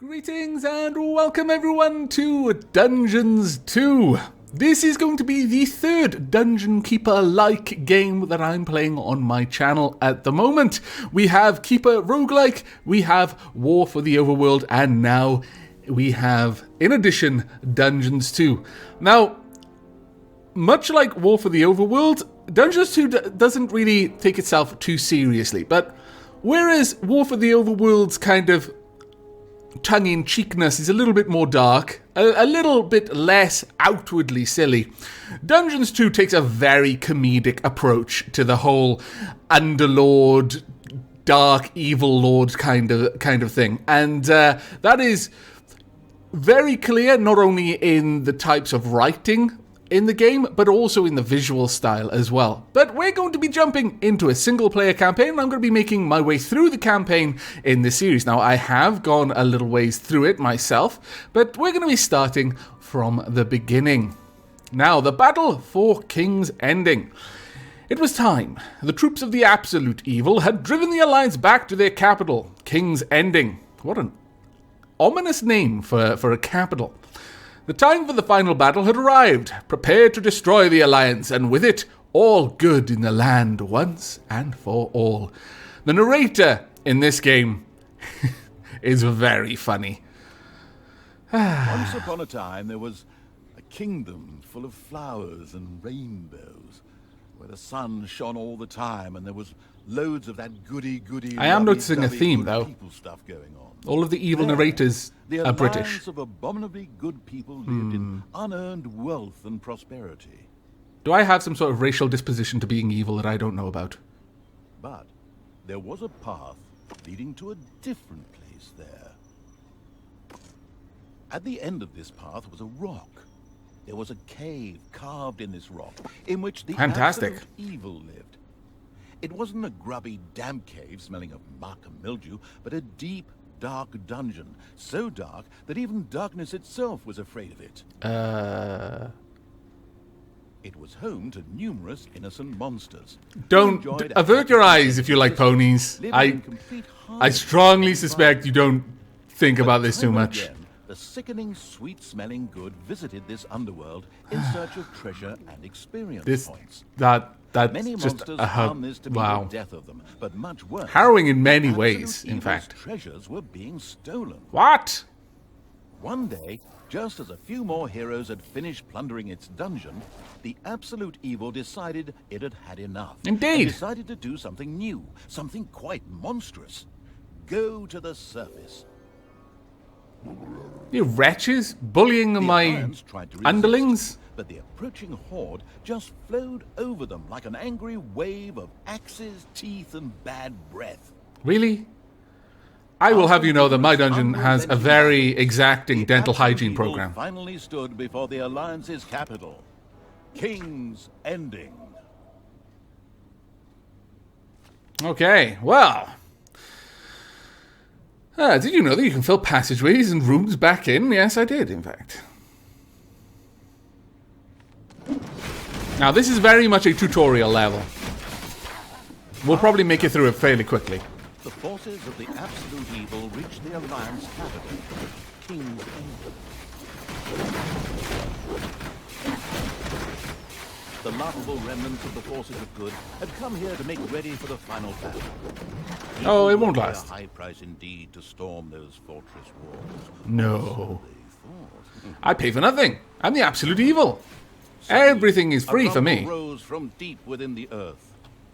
Greetings and welcome everyone to Dungeons 2. This is going to be the third Dungeon Keeper-like game that I'm playing on my channel at the moment. We have Keeper Roguelike, we have War for the Overworld, and now we have, in addition, Dungeons 2. Now, much like War for the Overworld, Dungeons 2 doesn't really take itself too seriously, but whereas War for the Overworld's kind of tongue-in-cheekness is a little bit more dark, a little bit less outwardly silly, Dungeons 2 takes a very comedic approach to the whole underlord, dark evil lord kind of thing, and that is very clear not only in the types of writing in the game, but also in the visual style as well. But we're going to be jumping into a single-player campaign, and I'm going to be making my way through the campaign in this series. Now, I have gone a little ways through it myself, but we're going to be starting from the beginning. Now, the battle for King's Ending. It was time. The troops of the absolute evil had driven the Alliance back to their capital, King's Ending. What an ominous name for a capital. The time for the final battle had arrived, prepared to destroy the Alliance, and with it, all good in the land once and for all. The narrator in this game is very funny. Once upon a time, there was a kingdom full of flowers and rainbows, where the sun shone all the time, and there was loads of that goody. I am noticing a theme, though. People stuff going on. All of the evil narrators are British. The alliance of abominably good people lived in unearned wealth and prosperity. Do I have some sort of racial disposition to being evil that I don't know about? But there was a path leading to a different place there. At the end of this path was a rock. There was a cave carved in this rock in which the absolute evil lived. It wasn't a grubby, damp cave smelling of muck and mildew, but a deep, dark dungeon, so dark that even darkness itself was afraid of it. It was home to numerous innocent monsters. Don't avert your eyes if you like ponies. I strongly suspect you don't think about this too much. Again, the sickening, sweet-smelling good visited this underworld in search of treasure and experience points. That's many just monsters a found this to be wow. the death of them, but much worse. Harrowing in many ways, in fact. Treasures were being stolen. What? One day, just as a few more heroes had finished plundering its dungeon, the absolute evil decided it had had enough. Indeed. And decided to do something new, something quite monstrous. Go to the surface. You wretches, bullying my underlings? But the approaching horde just flowed over them like an angry wave of axes, teeth, and bad breath. Really? I will have you know that my dungeon has a very exacting dental hygiene program. Finally stood before the Alliance's capital, King's Ending. Okay, well. Did you know that you can fill passageways and rooms back in? Yes, I did, in fact. Now, this is very much a tutorial level. We'll probably make it through it fairly quickly. The forces of the absolute evil reached the Alliance capital, King's Ending. The laughable remnants of the forces of good had come here to make ready for the final battle. Oh, it won't last. A high price indeed to storm those fortress walls. No. I pay for nothing. I'm the absolute evil. Everything is free for me. Rose from deep within the earth.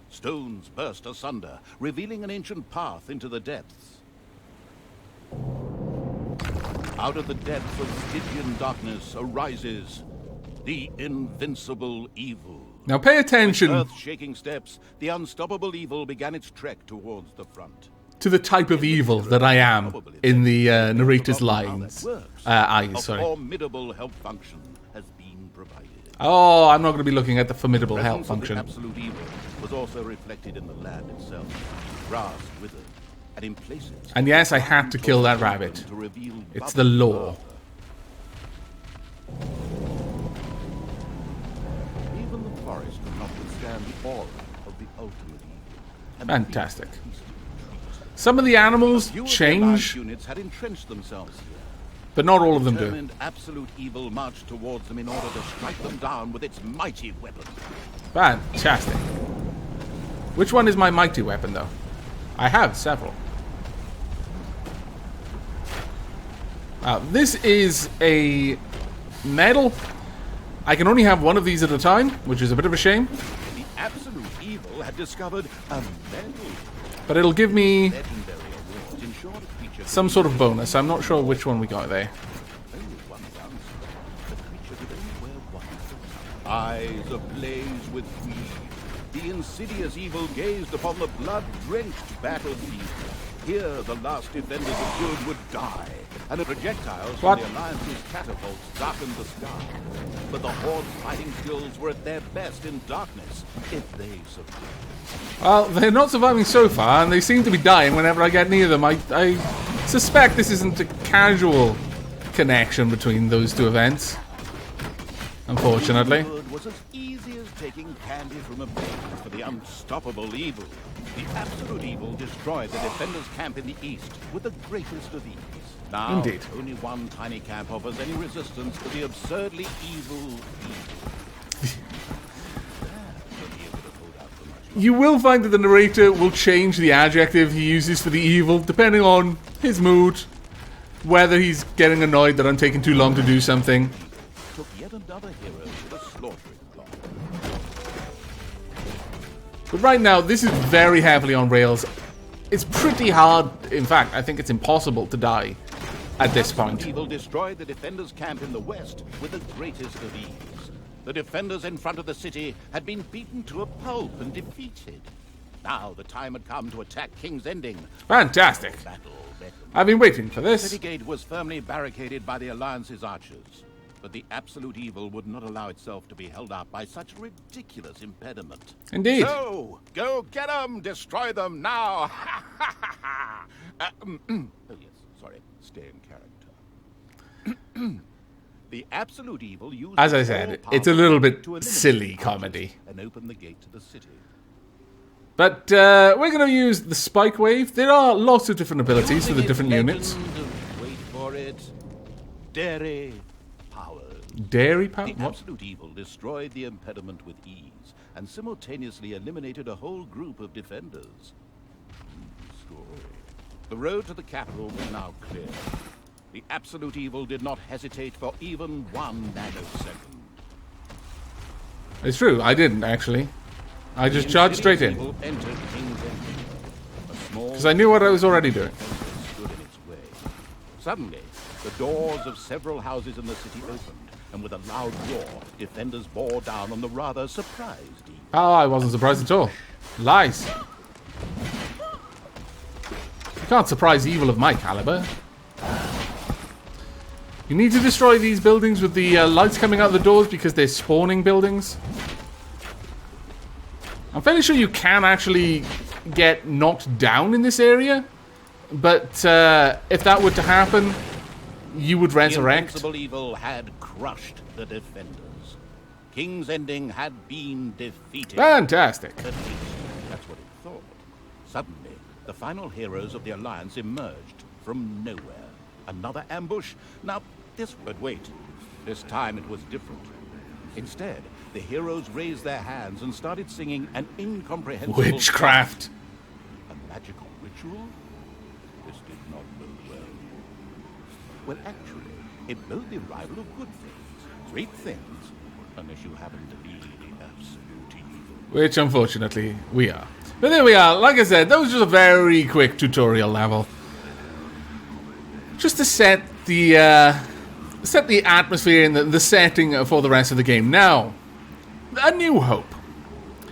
Stones burst asunder, revealing an ancient path into the depths. Out of the depths of Stygian darkness arises the invincible evil. Now pay attention. With earth-shaking steps, the unstoppable evil began its trek towards the front. To the type of evil that I am in the narrator's lines. A formidable help function has been provided. Oh, I'm not going to be looking at the formidable help function. The absolute evil was also reflected in the land itself. Grass withered, and in places. And yes, I had to kill that rabbit. It's the law. Even the forest could not withstand the aura of the ultimate evil. Fantastic. Some of the animals change, units had entrenched themselves here. but not all of them do. Determined absolute evil marched towards them in order to strike them down with its mighty weapon. Fantastic. Which one is my mighty weapon, though? I have several. This is a medal. I can only have one of these at a time, which is a bit of a shame. The absolute evil had discovered a medal. But it'll give me Legendary awards ensure the creature some sort of bonus. I'm not sure which one we got there. only one downside. The creature could only wear one. Eyes ablaze with greed, the insidious evil gazed upon the blood-drenched battlefield. Here, the last defenders of good would die, and the projectiles from the Alliance's catapults darkened the sky. But the Horde's fighting skills were at their best in darkness, if they survived. Well, they're not surviving so far, and they seem to be dying whenever I get near them. I suspect this isn't a casual connection between those two events. Unfortunately. Good was as easy as taking candy from a baby for the unstoppable evil. The absolute evil destroyed the defenders' camp in the east with the greatest of ease. Now, Indeed. only one tiny camp offers any resistance to the absurdly evil You will find that the narrator will change the adjective he uses for the evil depending on his mood, whether he's getting annoyed that I'm taking too long to do something. took yet another hero to the slaughtering block. But right now, this is very heavily on rails. It's pretty hard, in fact, I think it's impossible to die at this point. Evil destroyed the defenders' camp in the west with the greatest of ease. The defenders in front of the city had been beaten to a pulp and defeated. Now the time had come to attack King's Ending. Fantastic. Battle. I've been waiting for The this. city gate was firmly barricaded by the Alliance's archers, but the absolute evil would not allow itself to be held up by such a ridiculous impediment. Indeed. So, go get them! Destroy them now! Oh yes, sorry, stay in character. The absolute evil used As I all said, power it's a little bit to eliminate silly the comedy. and open the gate to the city. But we're going to use the spike wave. There are lots of different abilities for the different units. Wait for it. Dairy power. Dairy power? The What? absolute evil destroyed the impediment with ease and simultaneously eliminated a whole group of defenders. Story. The road to the capital was now clear. The absolute evil did not hesitate for even 1 nanosecond. It's true, I didn't actually. I just charged straight in. Because I knew what I was already doing. Stood in its way. Suddenly, the doors of several houses in the city opened, and with a loud roar, defenders bore down on the rather surprised evil. Oh, I wasn't surprised at all. Lies. You can't surprise evil of my caliber. You need to destroy these buildings with the lights coming out the doors because they're spawning buildings. I'm fairly sure you can actually get knocked down in this area, but if that were to happen, you would resurrect. The invincible evil had crushed the defenders. King's Ending had been defeated. Fantastic. At least, that's what it thought. Suddenly, the final heroes of the Alliance emerged from nowhere. Another ambush? Now, but wait. This time it was different. Instead, the heroes raised their hands and started singing an incomprehensible Witchcraft. song. A magical ritual? This did not bode well. Well, actually, it bode the arrival of good things. Great things. Unless you happen to be the absolute evil. Which, unfortunately, we are. But there we are. Like I said, that was just a very quick tutorial level. Just to set the atmosphere and the setting for the rest of the game. Now, A New Hope.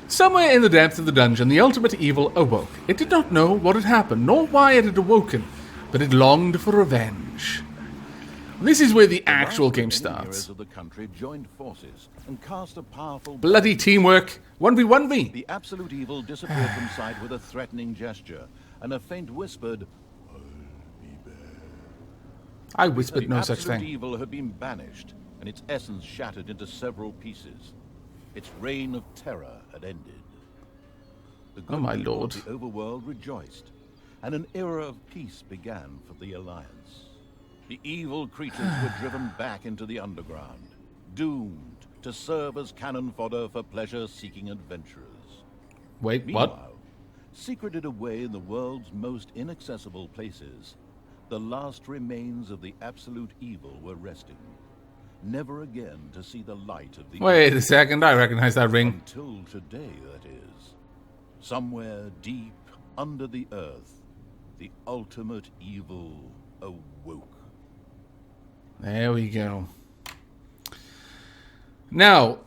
Somewhere in the depths of the dungeon, the ultimate evil awoke. It did not know what had happened, nor why it had awoken, but it longed for revenge. This is where the actual game starts. Of the country joined forces and cast a powerful Bloody teamwork. 1v1v. The absolute evil disappeared from sight with a threatening gesture and a faint whispered, I whispered no such The absolute thing. evil had been banished, and its essence shattered into several pieces. Its reign of terror had ended. The good Oh my people lord. of the overworld rejoiced. and an era of peace began for the Alliance. The evil creatures were driven back into the underground, doomed to serve as cannon fodder for pleasure-seeking adventurers. Wait, Meanwhile, what? secreted away in the world's most inaccessible places, the last remains of the absolute evil were resting, never again to see the light of the Wait a second, I recognize that ring. Until today, that is. Somewhere deep under the earth, the ultimate evil awoke. There we go. Now,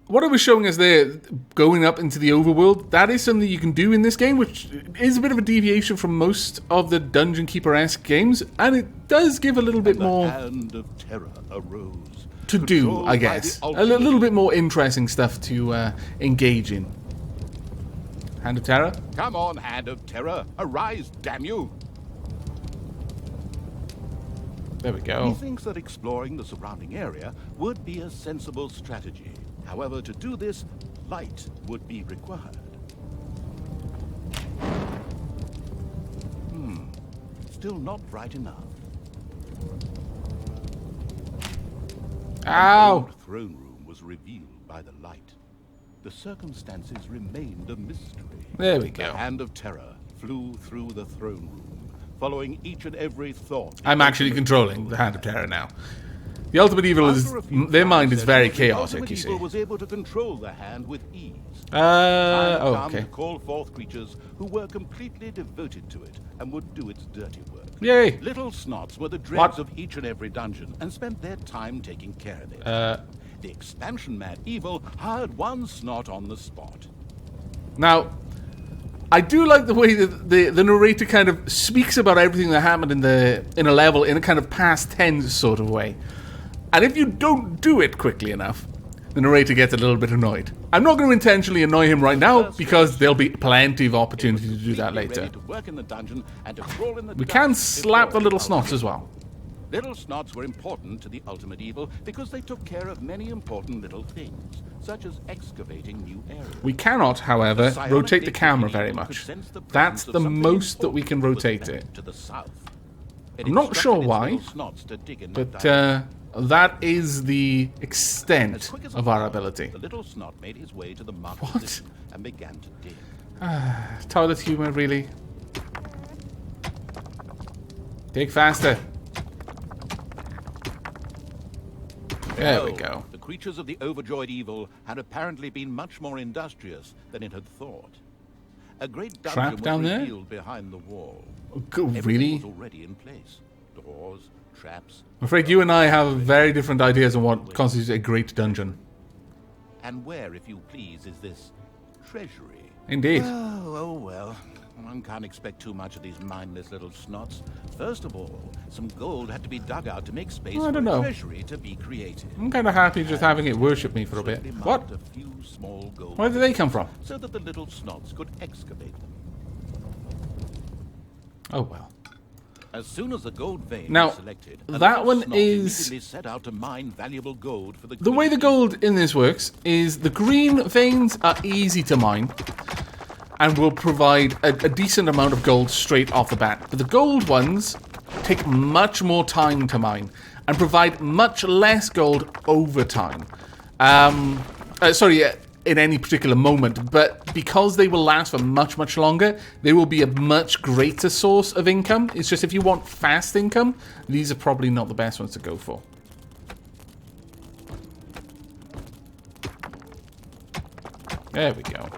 what I was showing us there, going up into the overworld, that is something you can do in this game, which is a bit of a deviation from most of the Dungeon Keeper-esque games, and it does give a little bit more Hand of terror arose, to do, I guess. A little bit more interesting stuff to engage in. Hand of Terror? Come on, Hand of Terror, arise, damn you! There we go. He thinks that exploring the surrounding area would be a sensible strategy. However, to do this, light would be required. Still not bright enough. Ow! The throne room was revealed by the light. The circumstances remained a mystery. There we go. The Hand of Terror flew through the throne room, following each and every thought. I'm actually controlling the Hand of Terror now. The ultimate evil is... Their mind is very chaotic, you see. Evil was able to control the hand with ease. Okay. To call forth creatures who were completely devoted to it and would do its dirty work. Yay! Little snots were the dregs of each and every dungeon and spent their time taking care of it. The expansion-mad evil hired one snot on the spot. Now, I do like the way that the narrator kind of speaks about everything that happened in a level in a kind of past tense sort of way. And if you don't do it quickly enough, the narrator gets a little bit annoyed. I'm not going to intentionally annoy him right now, because there'll be plenty of opportunity to do that later. We can slap the little snots as well. Little snots were important to the ultimate evil because they took care of many important little things, such as excavating new areas. We cannot, however, rotate the camera very much. That's the most that we can rotate it. I'm not sure why, but that is the extent of our ability. The little snot made his way to the marked What? position and began to dig. Toilet humor, really? Dig faster. There we go. The creatures of the overjoyed evil had apparently been much more industrious than it had thought. A great dungeon was down there? revealed behind the wall. Really? Everything was already in place. Doors, traps. I'm afraid you and I have very different ideas on what constitutes a great dungeon. And where, if you please, is this treasury? Indeed. Oh well. One can't expect too much of these mindless little snots. First of all, some gold had to be dug out to make space for a treasury to be created. I'm kind of happy just having it worship me for a bit. What? A few small gold Where did they come from? so that the little snots could excavate them. Oh well. As soon as the gold vein Now, was selected, a that little one snot is... immediately set out to mine valuable gold for The way the gold in this works is the green veins are easy to mine and will provide a decent amount of gold straight off the bat. But the gold ones take much more time to mine and provide much less gold over time. In any particular moment, but because they will last for much, much longer, they will be a much greater source of income. It's just if you want fast income, these are probably not the best ones to go for. There we go.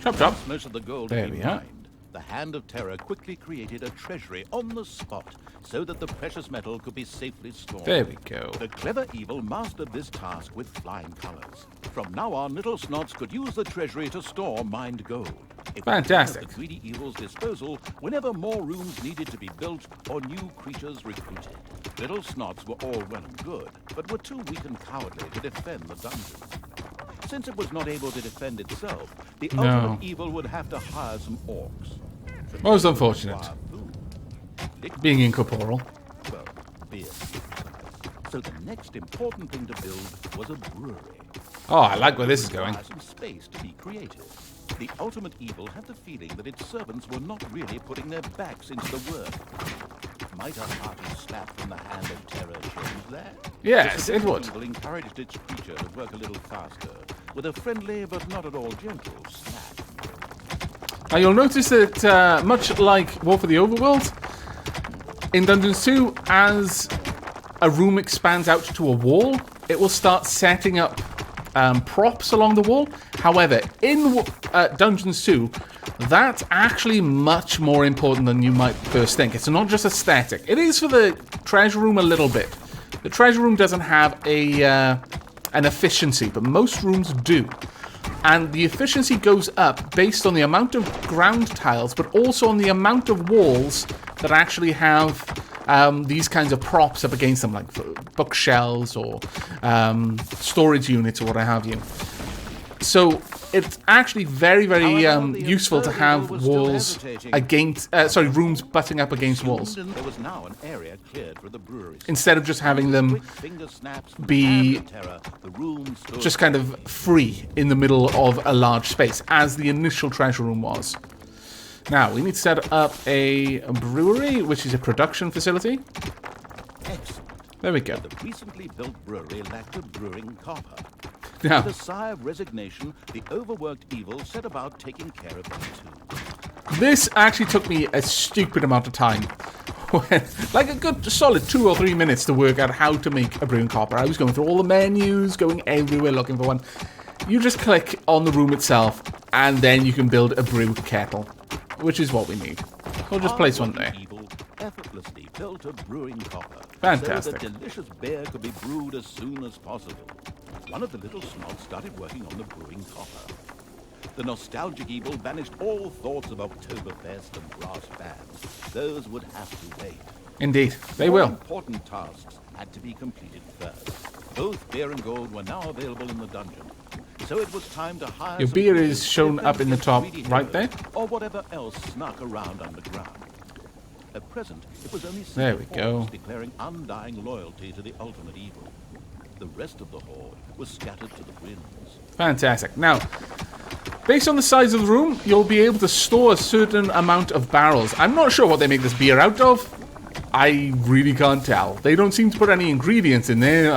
Chop, chop. Most of the gold There had been we are. mined, the Hand of Terror quickly created a treasury on the spot so that the precious metal could be safely stored. There we go. The clever evil mastered this task with flying colors. From now on, little snots could use the treasury to store mined gold. It was Fantastic. at the greedy evil's disposal whenever more rooms needed to be built or new creatures recruited. Little snots were all well and good, but were too weak and cowardly to defend the dungeons. Since it was not able to defend itself, the ultimate evil would have to hire some orcs. Most unfortunate. Being incorporeal. Well, beer. So the next important thing to build was a brewery. Oh, I like where this is going. Some space to be creative. The ultimate evil had the feeling that its servants were not really putting their backs into the work. Might a hearty slap from the hand of terror change that? Yes, it would. Evil encouraged its creature to work a little faster, with a friendly but not at all gentle slap. Now you'll notice that, much like War for the Overworld, in Dungeons 2, as a room expands out to a wall, it will start setting up props along the wall. However, in Dungeons 2, that's actually much more important than you might first think. It's not just aesthetic. It is for the treasure room a little bit. The treasure room doesn't have an efficiency, but most rooms do. And the efficiency goes up based on the amount of ground tiles, but also on the amount of walls that actually have these kinds of props up against them, like bookshelves or storage units or what have you. So it's actually very, very useful to have walls against, rooms butting up against walls. There was now an area cleared for the brewery. Instead of just having them be just kind of free in the middle of a large space, as the initial treasure room was. Now, we need to set up a brewery, which is a production facility. Excellent. There we go. The recently built brewery lacked a brewing copper. Now, With a sigh of resignation, the overworked evil set about taking care of them too. this actually took me a stupid amount of time. Like a good solid 2 or 3 minutes to work out how to make a brewing copper. I was going through all the menus, going everywhere looking for one. You just click on the room itself, and then you can build a brew kettle, which is what we need. We'll just place one there. Evil effortlessly built a brewing copper. Fantastic. So that delicious beer could be brewed as soon as possible. One of the little snots started working on the brewing copper. The nostalgic evil banished all thoughts of Oktoberfest and brass bands. Those would have to wait. Indeed, they More will. important tasks had to be completed first. Both beer and gold were now available in the dungeon. So it was time to hire Your some beer people is to shown defend up in the against top greedy right there. heroes or whatever else snuck around underground. At present, it was only There we simple go. Orcs declaring undying loyalty to the ultimate evil. The rest of the horde was scattered to the winds. Fantastic. Now, based on the size of the room, you'll be able to store a certain amount of barrels. I'm not sure what they make this beer out of. I really can't tell. They don't seem to put any ingredients in there.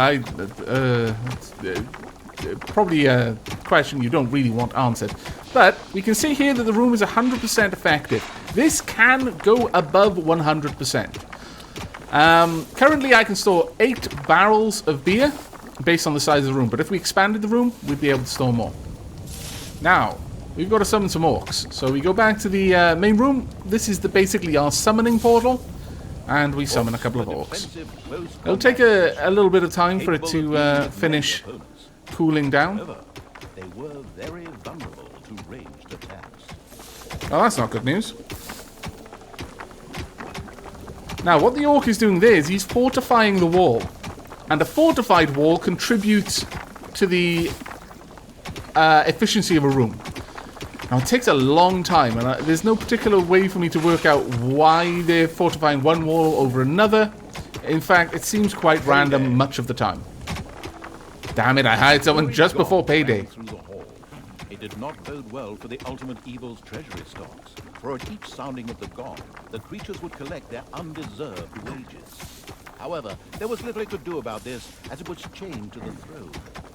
Probably a question you don't really want answered. But we can see here that the room is 100% effective. This can go above 100%. Currently, I can store 8 barrels of beer based on the size of the room. But if we expanded the room, we'd be able to store more. Now, we've got to summon some orcs. So we go back to the main room. This is basically our summoning portal. And we summon a couple of orcs. It'll take a little bit of time for it to finish cooling down. They were very vulnerable to ranged attacks. Oh, that's not good news. Now, what the orc is doing there is he's fortifying the wall. And a fortified wall contributes to the efficiency of a room. Now, it takes a long time, and there's no particular way for me to work out why they're fortifying one wall over another. In fact, it seems quite random much of the time. Damn it, I hired someone just before payday. Through the hall. It did not bode well for the ultimate evil's treasury stocks. For at each sounding of the gong, the creatures would collect their undeserved wages. However, there was little it could do about this, as it was chained to the throne.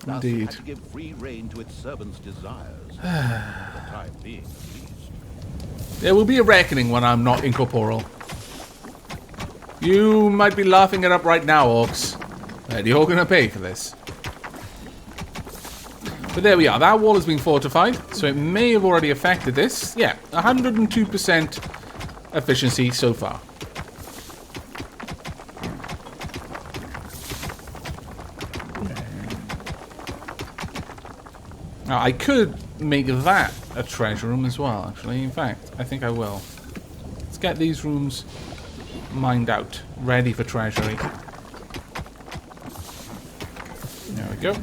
Thus, it had to give free rein to its servants' desires, for the time being at least. There will be a reckoning when I'm not incorporeal. You might be laughing it up right now, orcs. But you're going to pay for this. But there we are. That wall has been fortified, so it may have already affected this. Yeah, 102% efficiency so far. Now, I could make that a treasure room as well, actually. In fact, I think I will. Let's get these rooms mined out, ready for treasury. There we go.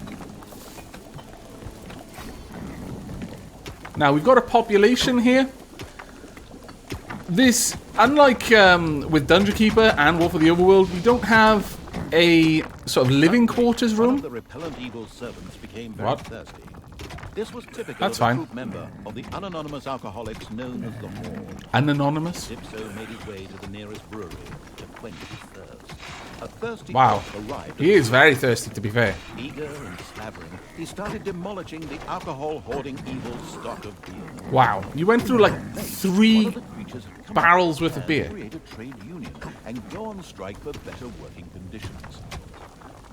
Now, we've got a population here. This, unlike with Dungeon Keeper and War for the Overworld, we don't have a sort of living quarters room. One of the repellent evil servants became very thirsty. This was typical That's of a fine. group member of the unanonymous alcoholics known as the Horde. Anonymous? Dipso made his way to the nearest brewery to quench his thirst. A thirsty Wow. Orc arrived. He is very thirsty, to be fair. Eager and slavering, he started demolishing the alcohol-hoarding evil stock of beer. Wow. You went through like One 3 of the creatures had come barrels up worth of and beer. create a trade union and go on strike for better working conditions.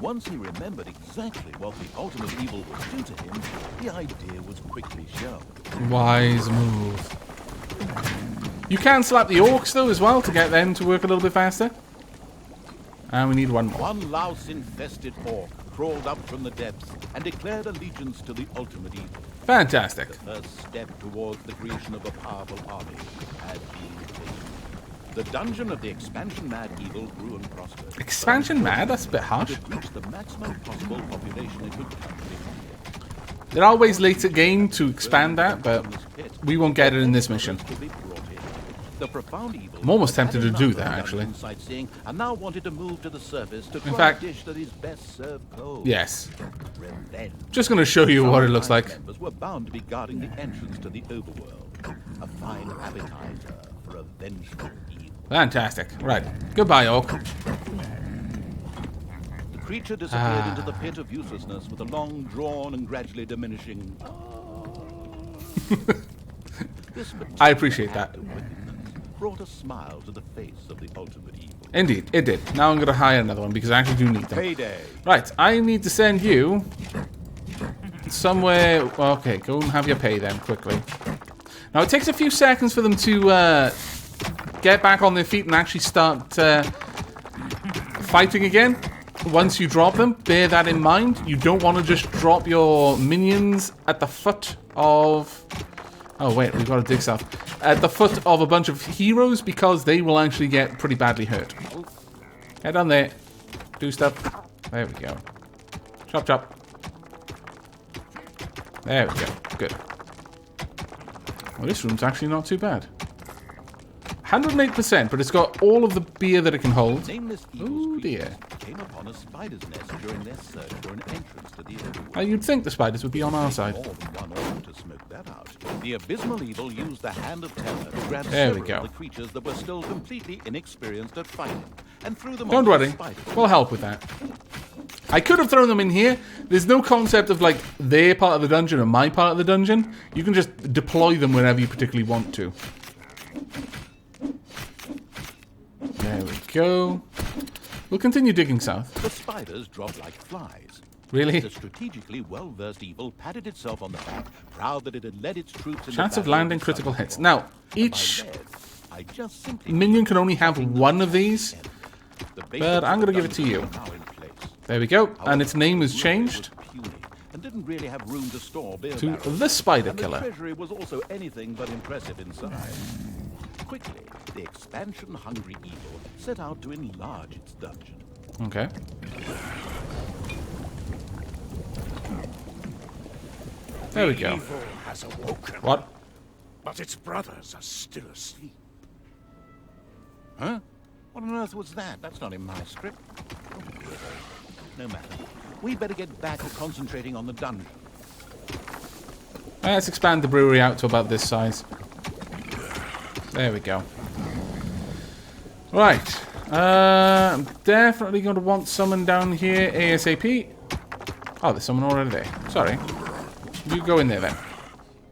Once he remembered exactly what the ultimate evil would do to him, the idea was quickly shelved. Wise move. You can slap the orcs though as well to get them to work a little bit faster. And we need one more. One louse-infested orc crawled up from the depths and declared allegiance to the ultimate evil. Fantastic. The first step towards the creation of a powerful army had been taken. The dungeon of the expansion-mad evil grew and prospered. Expansion-mad? That's a bit harsh. It reached the maximum possible population it could currently hold. There are ways later game to expand that, but we won't get it in this mission. The profound evil I'm almost tempted to do that, actually. Sightseeing and now wanted to move to the surface to try fact- a dish that is best served cold. Yes. Revenge. Just going to show you what it looks like. Members were bound to be guarding the entrance to the overworld. A fine appetizer for a vengeful evil. Fantastic. Right. Goodbye, orc. The creature disappeared into the pit of uselessness with a long drawn and gradually diminishing. This I appreciate that. act of wickedness brought a smile to the face of the ultimate evil. Indeed, it did. Now I'm going to hire another one because I actually do need them. Payday. Right, I need to send you somewhere. Okay, go and have your pay then, quickly. Now, it takes a few seconds for them to get back on their feet and actually start fighting again. Once you drop them, bear that in mind. You don't want to just drop your minions at the foot of... Oh, wait, we've got to dig stuff. At the foot of a bunch of heroes because they will actually get pretty badly hurt. Head on there. Do stuff. There we go. Chop, chop. There we go. Good. Well, this room's actually not too bad. 108%, but it's got all of the beer that it can hold. Nameless Oh, evil's dear. creatures came upon a spider's nest during their search for an entrance to the overworld. You'd think the spiders would be on our side. More than one orc to smoke that out. The abysmal evil used the hand of terror to grab There we several go. of the creatures that were still completely inexperienced at fighting and threw them Don't onto the worry. spiders. We'll help with that. I could have thrown them in here. There's no concept of, like, their part of the dungeon or my part of the dungeon. You can just deploy them wherever you particularly want to. There we go. We'll continue digging south. The spiders dropped like flies. Really? The strategically well-versed evil patted itself on the back, proud that it had led its troops in Chance the of battle landing the critical Southern hits. Front. Now, And by each led, I just simply minion can only have one of these. The basics But I'm of the gonna give it to dungeon you. are now in place. There we go. And its name is However, changed it was puny and didn't really have room to store beer to barrels. the Spider And the Killer. treasury was also anything but impressive inside. Quickly, the expansion-hungry evil set out to enlarge its dungeon. Okay. There we go. Evil has awoken, What? but its brothers are still asleep. Huh? What on earth was that? That's not in my script. No matter. We better get back to concentrating on the dungeon. Let's expand the brewery out to about this size. There we go. Right. I'm definitely going to want someone down here ASAP. Oh, there's someone already there. Sorry. You go in there then.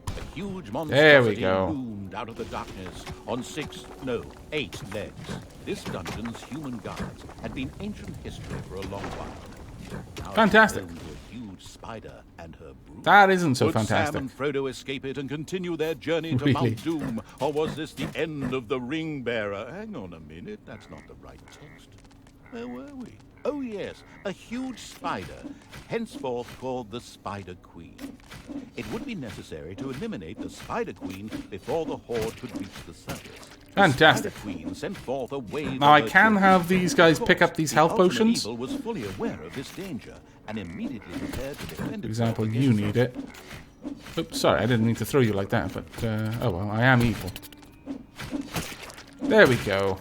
A huge There monstrosity we go. loomed out of the darkness on 8 legs. This dungeon's human guards had been ancient history for a long while. Now it's Fantastic. home to a huge spider and her brood. That isn't so Would fantastic. Sam and Frodo escape it and continue their journey to Really? Mount Doom, or was this the end of the Ring Bearer? Hang on a minute, that's not the right text. Where were we? Oh yes, a huge spider, henceforth called the Spider Queen. It would be necessary to eliminate the Spider Queen before the Horde could reach the surface. The Fantastic. Spider Queen sent forth a wave Now, I of can her have troops. these guys Of pick up course, these the health ultimate potions. Evil was fully aware of this danger and immediately prepared to defend For example, itself you against need it. Oops, sorry, I didn't mean to throw you like that, but, oh well, I am evil. There we go.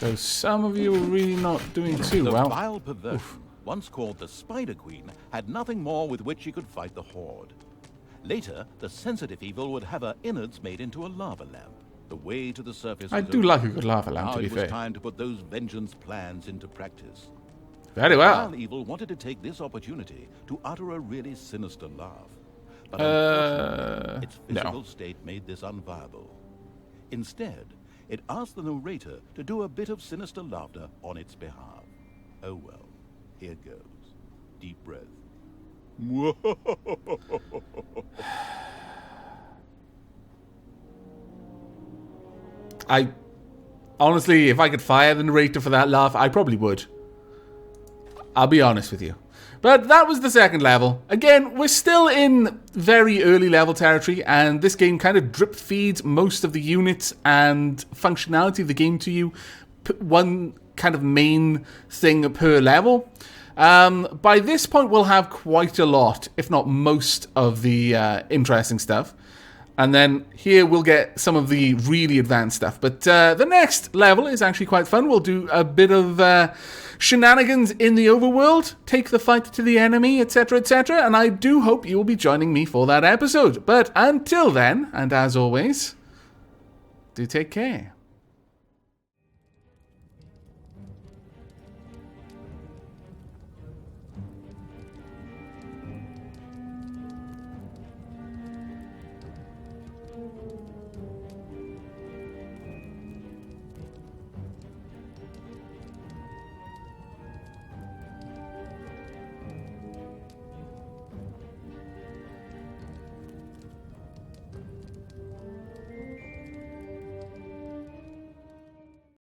Though some of you are really not doing too well. The vile perversion, once called the Spider Queen, had nothing more with which she could fight the Horde. Later, the sensitive evil would have her innards made into a lava lamp. The way to the surface I do like a good lava lamp, now to be it fair. was time to put those vengeance plans into practice. Very well. Vile evil wanted to take this opportunity to utter a really sinister laugh. But unfortunately, its physical state made this unviable. Instead, it asked the narrator to do a bit of sinister laughter on its behalf. Oh well, here goes. Deep breath. I honestly, if I could fire the narrator for that laugh, I probably would. I'll be honest with you. But that was the second level. Again, we're still in very early level territory, and this game kind of drip feeds most of the units and functionality of the game to you. One kind of main thing per level. By this point, we'll have quite a lot, if not most, of the interesting stuff. And then here we'll get some of the really advanced stuff. But the next level is actually quite fun. We'll do a bit of shenanigans in the overworld, take the fight to the enemy, etc., etc. And I do hope you will be joining me for that episode. But until then, and as always, do take care.